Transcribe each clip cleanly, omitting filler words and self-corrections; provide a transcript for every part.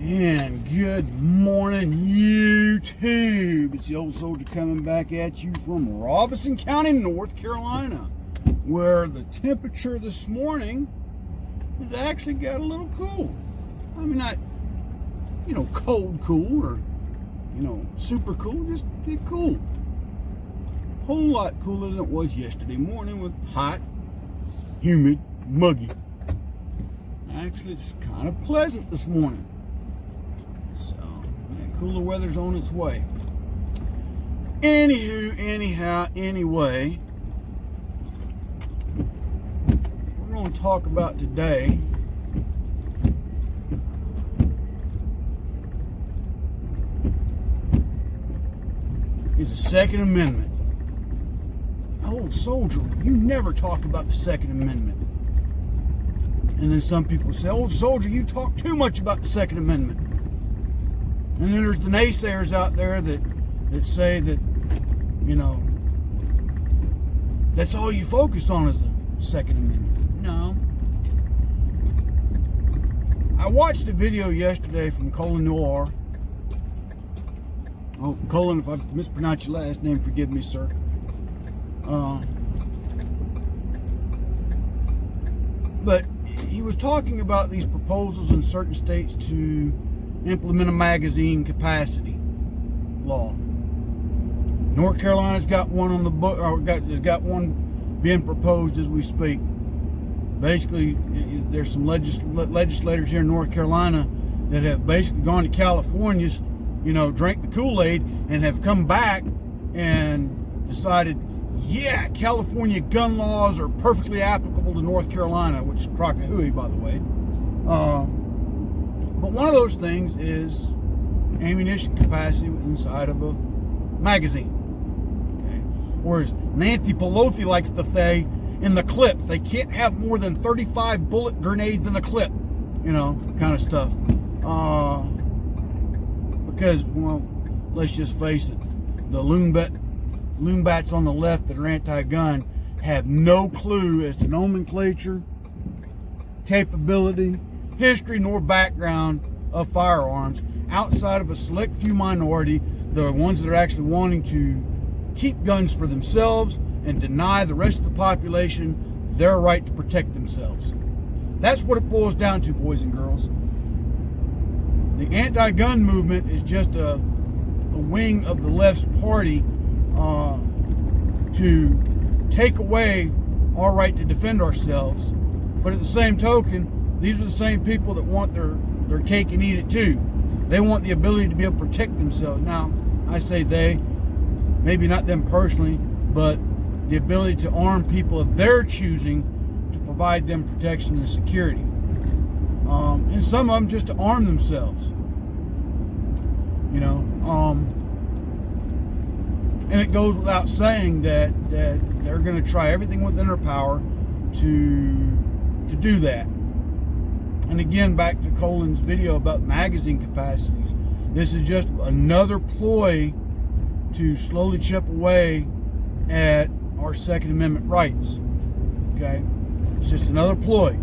And good morning, YouTube. It's the old soldier coming back at you from Robeson County, North Carolina, where the temperature this morning has actually got a little cool. I mean, not, cold cool or, super cool, just get cool. Whole lot cooler than it was yesterday morning with hot, humid, muggy. Actually, it's kind of pleasant this morning. So, cooler weather's on its way. Anyway, we're going to talk about today is the Second Amendment. Old soldier, you never talk about the Second Amendment. And then some people say, old soldier, you talk too much about the Second Amendment. And then there's the naysayers out there that say that, that's all you focus on is the Second Amendment. No. I watched a video yesterday from Colin Noir. Oh, Colin, if I mispronounce your last name, forgive me, sir. But he was talking about these proposals in certain states to implement a magazine capacity law. North Carolina's got one on the book, or has got one being proposed as we speak. Basically, there's some legislators here in North Carolina that have basically gone to California's, drank the Kool-Aid and have come back and decided, yeah, California gun laws are perfectly applicable to North Carolina, which is crock-a-hooey, by the way. But one of those things is ammunition capacity inside of a magazine. Okay? Or as Nancy Pelosi likes to say, in the clips, they can't have more than 35 bullet grenades in the clip, kind of stuff. Because, let's just face it, the loonbats on the left that are anti-gun have no clue as to nomenclature, capability, history, nor background of firearms outside of a select few minority, the ones that are actually wanting to keep guns for themselves and deny the rest of the population their right to protect themselves. That's what it boils down to, boys and girls. The anti-gun movement is just a wing of the left's party to take away our right to defend ourselves. But at the same token, these are the same people that want their cake and eat it too. They want the ability to be able to protect themselves. Now, I say they, maybe not them personally, but the ability to arm people of their choosing to provide them protection and security. And some of them just to arm themselves. And it goes without saying that they're going to try everything within their power to do that. And again, back to Colin's video about magazine capacities. This is just another ploy to slowly chip away at our Second Amendment rights. Okay? It's just another ploy.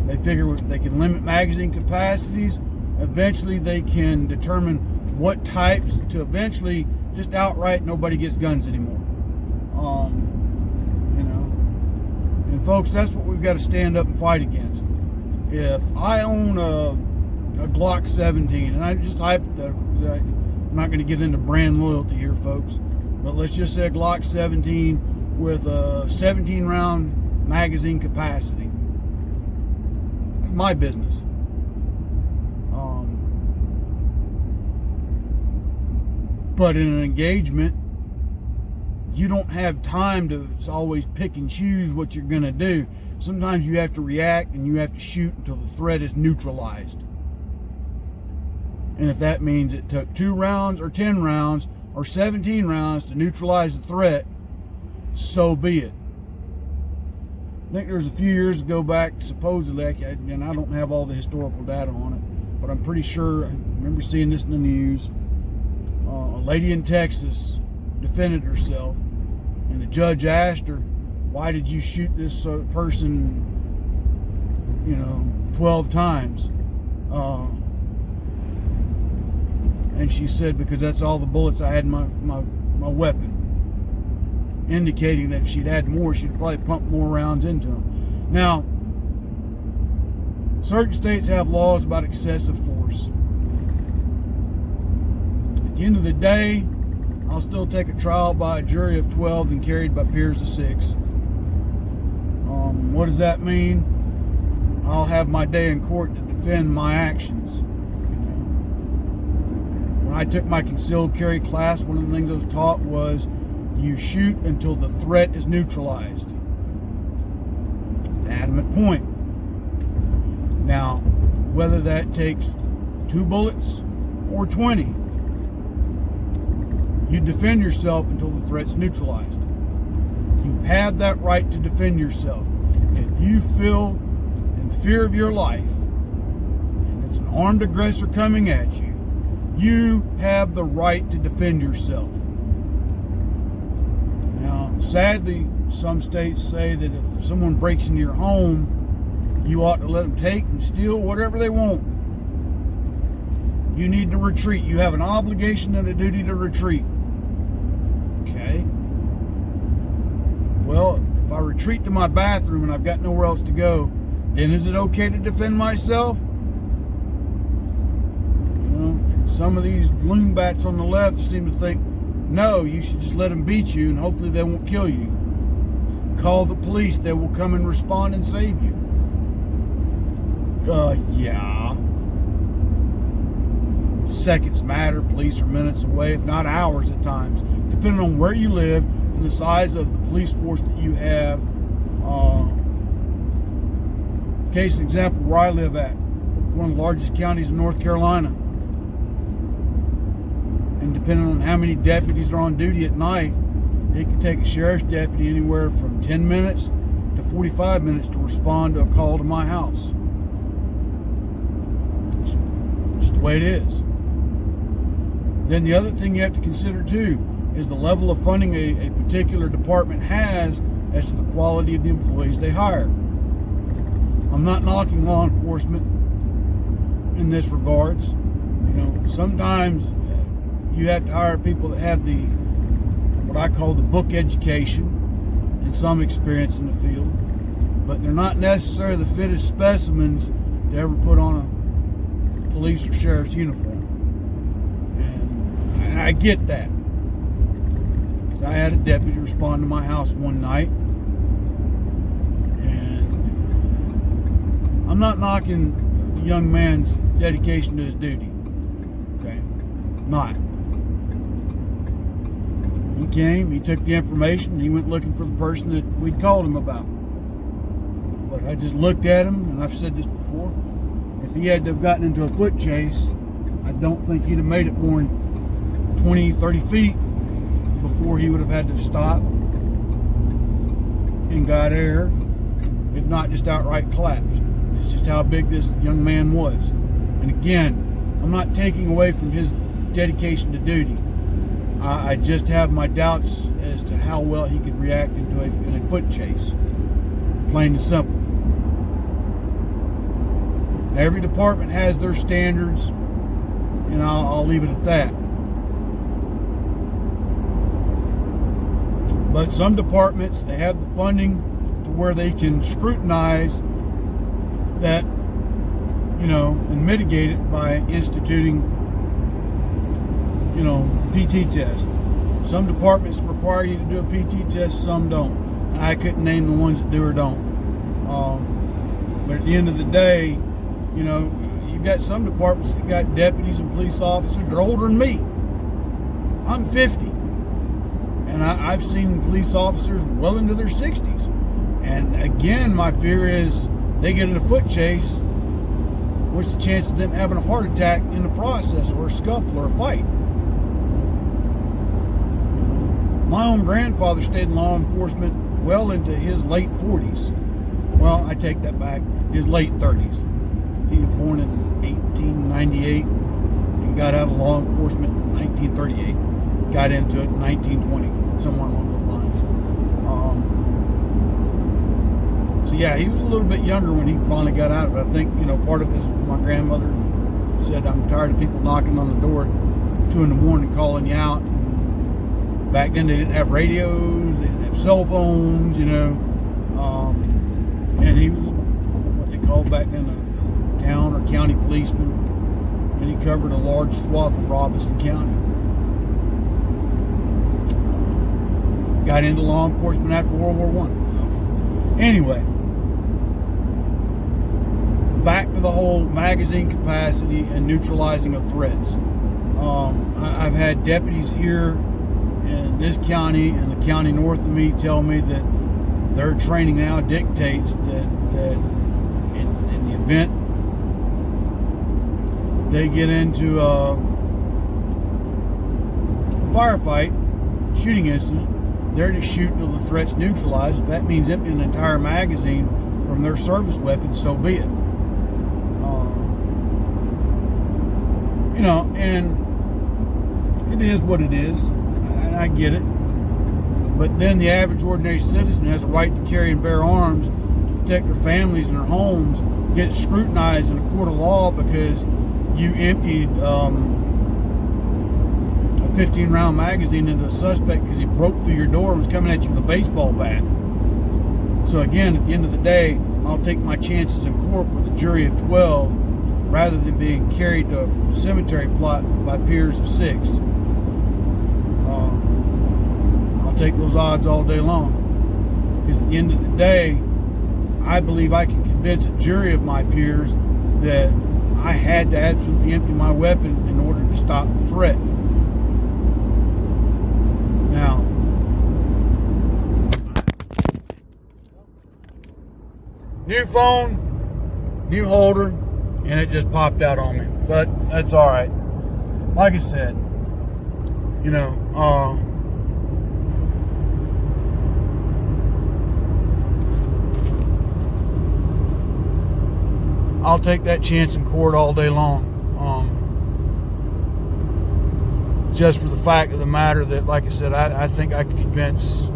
They figure if they can limit magazine capacities, eventually they can determine what types to eventually just outright nobody gets guns anymore. And folks, that's what we've got to stand up and fight against. If I own a Glock 17, and I'm just hypothetical, because I'm not going to get into brand loyalty here, folks, but let's just say a Glock 17 with a 17-round magazine capacity. It's my business. But in an engagement, you don't have time to always pick and choose what you're going to do. Sometimes you have to react and you have to shoot until the threat is neutralized. And if that means it took 2 rounds or 10 rounds or 17 rounds to neutralize the threat, so be it. I think there was a few years ago back, supposedly, and I don't have all the historical data on it, but I'm pretty sure, I remember seeing this in the news, a lady in Texas defended herself, and the judge asked her, why did you shoot this person, 12 times? And she said because that's all the bullets I had in my weapon, indicating that if she'd had more, she'd probably pump more rounds into them. Now, certain states have laws about excessive force. At the end of the day, I'll still take a trial by a jury of 12 and carried by peers of 6. What does that mean? I'll have my day in court to defend my actions. When I took my concealed carry class, one of the things I was taught was you shoot until the threat is neutralized. Adamant point. Now, whether that takes 2 bullets or 20, you defend yourself until the threat's neutralized. You have that right to defend yourself. If you feel in fear of your life, and it's an armed aggressor coming at you, you have the right to defend yourself. Now, sadly, some states say that if someone breaks into your home, you ought to let them take and steal whatever they want. You need to retreat. You have an obligation and a duty to retreat. Okay? Well, if I retreat to my bathroom and I've got nowhere else to go, then is it okay to defend myself? Some of these loon bats on the left seem to think, no, you should just let them beat you and hopefully they won't kill you. Call the police, they will come and respond and save you. Yeah. Seconds matter, police are minutes away, if not hours at times, depending on where you live and the size of the police force that you have. Case example, where I live at, one of the largest counties in North Carolina. And depending on how many deputies are on duty at night, it can take a sheriff's deputy anywhere from 10 minutes to 45 minutes to respond to a call to my house. It's just the way it is. Then the other thing you have to consider too is the level of funding a particular department has as to the quality of the employees they hire. I'm not knocking law enforcement in this regards. Sometimes you have to hire people that have what I call the book education and some experience in the field, but they're not necessarily the fittest specimens to ever put on a police or sheriff's uniform. And I get that. Because I had a deputy respond to my house one night, and I'm not knocking the young man's dedication to his duty. Okay? Not. He came, he took the information, and he went looking for the person that we'd called him about. But I just looked at him, and I've said this before, if he had to have gotten into a foot chase, I don't think he'd have made it more than 20, 30 feet before he would have had to stop and got air, if not just outright collapsed. It's just how big this young man was. And again, I'm not taking away from his dedication to duty. I just have my doubts as to how well he could react in a foot chase. Plain and simple. Now, every department has their standards, and I'll leave it at that. But some departments, they have the funding to where they can scrutinize that, and mitigate it by instituting, PT test. Some departments require you to do a PT test, some don't. And I couldn't name the ones that do or don't. But at the end of the day, you've got some departments that got deputies and police officers. They're older than me. I'm 50. And I've seen police officers well into their 60s. And again, my fear is they get in a foot chase. What's the chance of them having a heart attack in the process, or a scuffle, or a fight? My own grandfather stayed in law enforcement well into his late 40s. Well, I take that back. His late 30s. He was born in 1898 and got out of law enforcement in 1938. Got into it in 1920, somewhere along those lines. So yeah, he was a little bit younger when he finally got out. But I think, part of it is my grandmother said, I'm tired of people knocking on the door at 2 in the morning calling you out. And back then they didn't have radios, they didn't have cell phones, and he was what they called back then a town or county policeman, and he covered a large swath of Robeson County. Got into law enforcement after World War I. So, anyway, back to the whole magazine capacity and neutralizing of threats. I've had deputies here in this county and the county north of me tell me that their training now dictates that in the event they get into a firefight, shooting incident, they're to shoot till the threat's neutralized. If that means emptying an entire magazine from their service weapon, so be it. And it is what it is, and I get it. But then the average ordinary citizen has a right to carry and bear arms to protect their families and their homes, get scrutinized in a court of law because you emptied a 15-round magazine into a suspect because he broke through your door and was coming at you with a baseball bat. So again, at the end of the day, I'll take my chances in court with a jury of 12 rather than being carried to a cemetery plot by peers of 6. I'll take those odds all day long. Because at the end of the day, I believe I can convince a jury of my peers that I had to absolutely empty my weapon in order to stop the threat. Now, new phone, new holder, and it just popped out on me. But that's all right. Like I said, I'll take that chance in court all day long. Just for the fact of the matter that, like I said, I think I could convince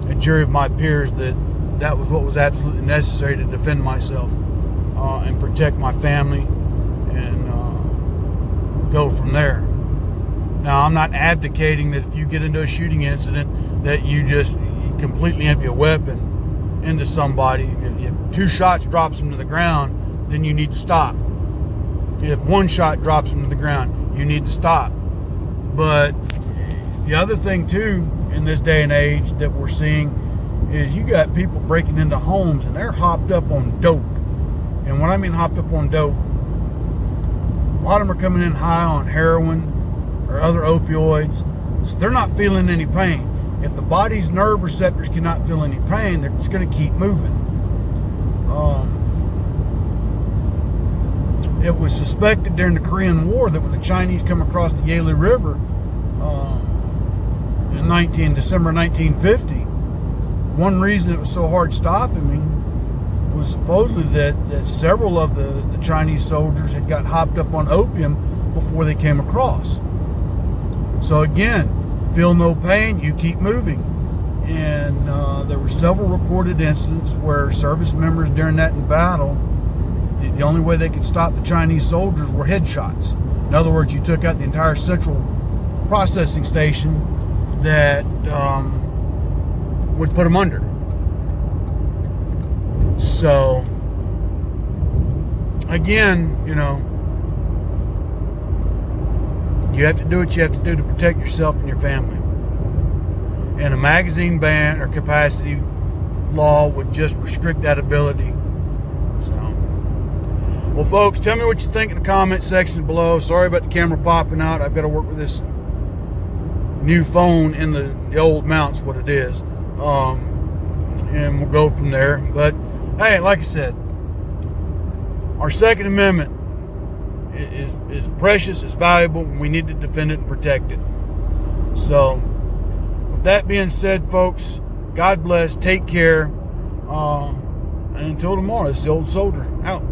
a jury of my peers that that was what was absolutely necessary to defend myself and protect my family and go from there. Now, I'm not abdicating that if you get into a shooting incident that you just completely empty a weapon into somebody. If 2 shots drops them to the ground, then you need to stop. If 1 shot drops them to the ground, you need to stop. But the other thing too, in this day and age that we're seeing, is you got people breaking into homes and they're hopped up on dope. And when I mean hopped up on dope, a lot of them are coming in high on heroin or other opioids, so they're not feeling any pain. If the body's nerve receptors cannot feel any pain, they're just going to keep moving. It was suspected during the Korean War that when the Chinese come across the Yalu River in December 1950, one reason it was so hard stopping me was supposedly that several of the Chinese soldiers had got hopped up on opium before they came across. So again, feel no pain, you keep moving. And there were several recorded incidents where service members during that in battle, the only way they could stop the Chinese soldiers were headshots. In other words, you took out the entire central processing station that would put them under. So, again, you have to do what you have to do to protect yourself and your family. And a magazine ban or capacity law would just restrict that ability. So, well, folks, tell me what you think in the comment section below. Sorry about the camera popping out. I've got to work with this new phone in the old mount's what it is. And we'll go from there. But, hey, like I said, our Second Amendment is precious, it's valuable, and we need to defend it and protect it. So, with that being said, folks, God bless, take care, and until tomorrow, this is the Old Soldier, out.